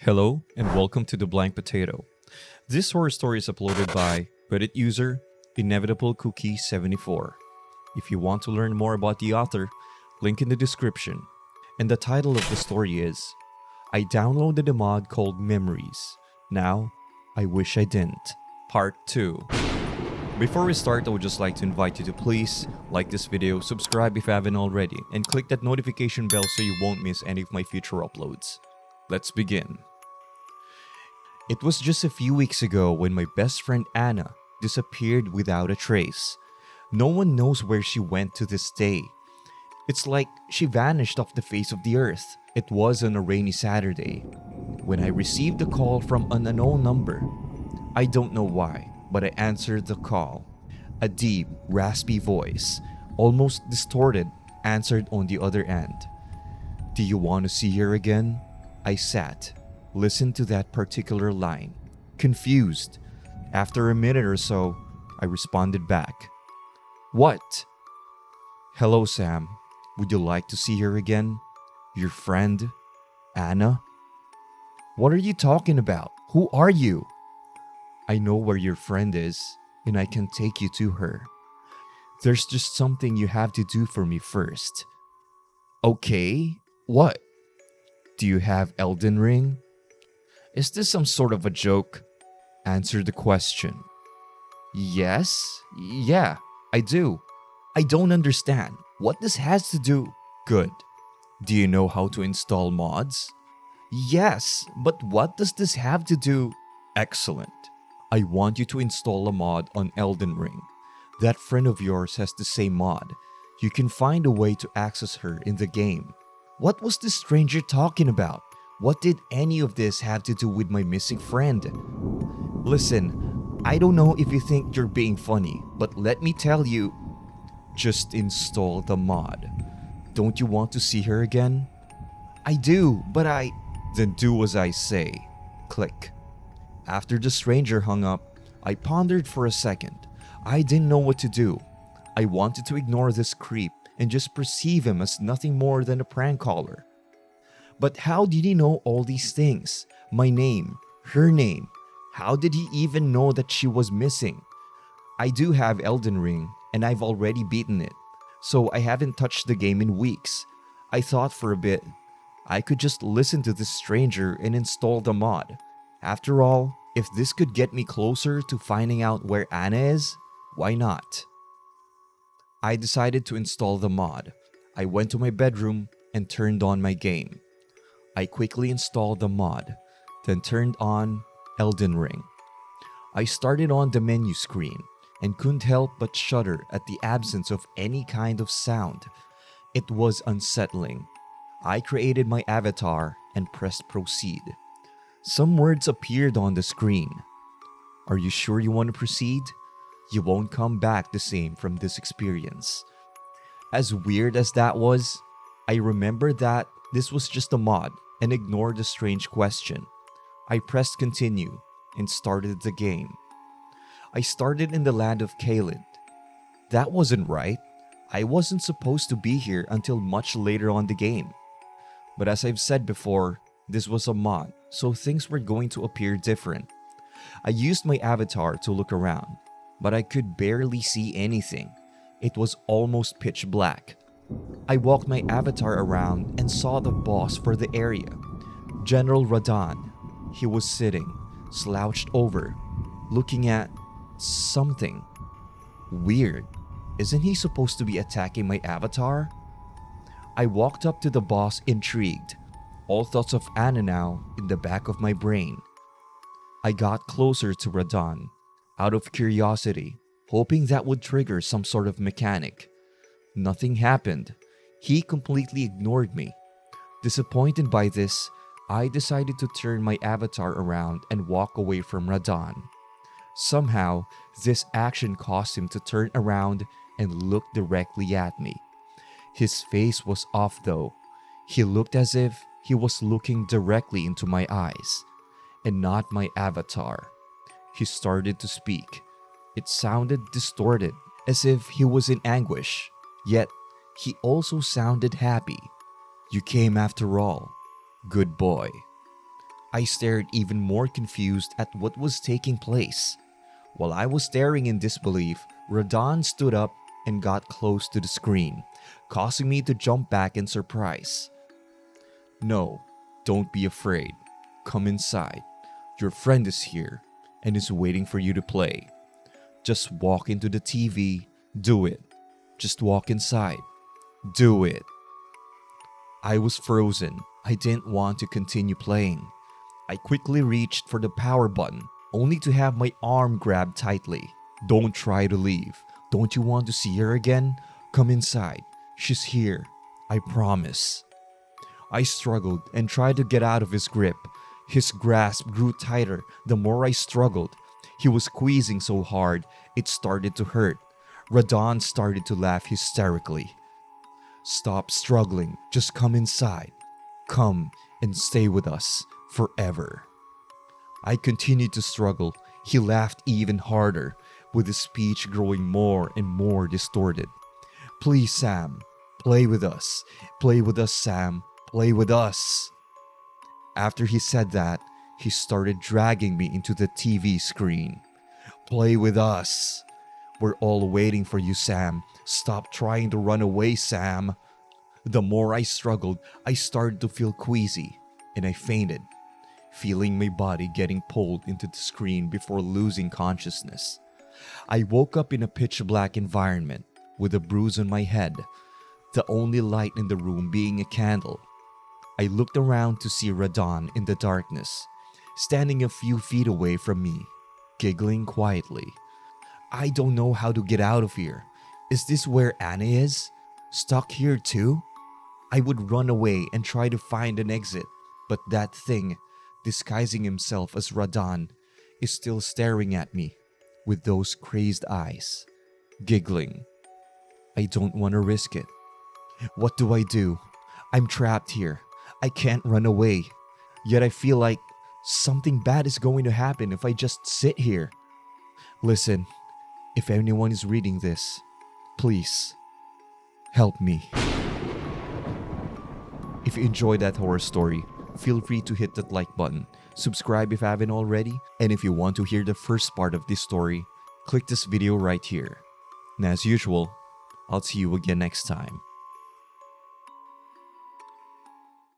Hello and welcome to The Blank Potato. This horror story is uploaded by Reddit user Inevitable Cookie 74. If you want to learn more about the author, link in the description. And the title of the story is I downloaded a mod called Memories. Now, I wish I didn't. Part 2. Before we start, I would just like to invite you to please like this video, subscribe if you haven't already, and click that notification bell so you won't miss any of my future uploads. Let's begin. It was just a few weeks ago when my best friend Anna disappeared without a trace. No one knows where she went to this day. It's like she vanished off the face of the earth. It was on a rainy Saturday when I received a call from an unknown number. I don't know why, but I answered the call. A deep, raspy voice, almost distorted, answered on the other end. "Do you want to see her again?" I sat, listened to that particular line, confused. After a minute or so, I responded back. "What?" "Hello, Sam. Would you like to see her again? Your friend, Anna?" "What are you talking about? Who are you?" "I know where your friend is, and I can take you to her. There's just something you have to do for me first." "Okay, what?" "Do you have Elden Ring?" "Is this some sort of a joke?" "Answer the question." "Yes, yeah, I do." "I don't understand. What this has to do?" "Good. Do you know how to install mods?" "Yes, but what does this have to do?" "Excellent. I want you to install a mod on Elden Ring. That friend of yours has the same mod. You can find a way to access her in the game." What was this stranger talking about? What did any of this have to do with my missing friend? "Listen, I don't know if you think you're being funny, but let me tell you, just install the mod. Don't you want to see her again?" "I do, but I..." "Then do as I say." Click. After the stranger hung up, I pondered for a second. I didn't know what to do. I wanted to ignore this creep and just perceive him as nothing more than a prank caller. But how did he know all these things? My name, her name. How did he even know that she was missing? I do have Elden Ring, and I've already beaten it, so I haven't touched the game in weeks. I thought for a bit. I could just listen to this stranger and install the mod. After all, if this could get me closer to finding out where Anna is, why not? I decided to install the mod. I went to my bedroom and turned on my game. I quickly installed the mod, then turned on Elden Ring. I started on the menu screen and couldn't help but shudder at the absence of any kind of sound. It was unsettling. I created my avatar and pressed proceed. Some words appeared on the screen. "Are you sure you want to proceed? You won't come back the same from this experience." As weird as that was, I remembered that this was just a mod and ignored the strange question. I pressed continue and started the game. I started in the land of Caelid. That wasn't right. I wasn't supposed to be here until much later on the game. But as I've said before, this was a mod, so things were going to appear different. I used my avatar to look around, but I could barely see anything. It was almost pitch black. I walked my avatar around and saw the boss for the area, General Radahn. He was sitting, slouched over, looking at something. Weird. Isn't he supposed to be attacking my avatar? I walked up to the boss intrigued, all thoughts of Anna now in the back of my brain. I got closer to Radahn, out of curiosity, hoping that would trigger some sort of mechanic. Nothing happened. He completely ignored me. Disappointed by this, I decided to turn my avatar around and walk away from Radahn. Somehow, this action caused him to turn around and look directly at me. His face was off though. He looked as if he was looking directly into my eyes, and not my avatar. He started to speak. It sounded distorted, as if he was in anguish, yet he also sounded happy. "You came after all. Good boy." I stared even more confused at what was taking place. While I was staring in disbelief, Radon stood up and got close to the screen, causing me to jump back in surprise. "No, don't be afraid. Come inside. Your friend is here and is waiting for you to play. Just walk into the TV. Do it. Just walk inside. Do it." I was frozen. I didn't want to continue playing. I quickly reached for the power button, only to have my arm grabbed tightly. "Don't try to leave. Don't you want to see her again? Come inside. She's here. I promise." I struggled and tried to get out of his grip. His grasp grew tighter the more I struggled. He was squeezing so hard, it started to hurt. Radon started to laugh hysterically. "Stop struggling. Just come inside. Come and stay with us forever." I continued to struggle. He laughed even harder, with his speech growing more and more distorted. "Please, Sam, play with us. Play with us, Sam. Play with us." After he said that, he started dragging me into the TV screen. "Play with us. We're all waiting for you, Sam. Stop trying to run away, Sam." The more I struggled, I started to feel queasy, and I fainted, feeling my body getting pulled into the screen before losing consciousness. I woke up in a pitch black environment with a bruise on my head, the only light in the room being a candle. I looked around to see Radon in the darkness, standing a few feet away from me, giggling quietly. "I don't know how to get out of here. Is this where Anna is? Stuck here too?" I would run away and try to find an exit, but that thing, disguising himself as Radon, is still staring at me with those crazed eyes, giggling. I don't want to risk it. What do I do? I'm trapped here. I can't run away. Yet I feel like something bad is going to happen if I just sit here. Listen, if anyone is reading this, please help me. If you enjoyed that horror story, feel free to hit that like button, subscribe if you haven't already, and if you want to hear the first part of this story, click this video right here. And as usual, I'll see you again next time.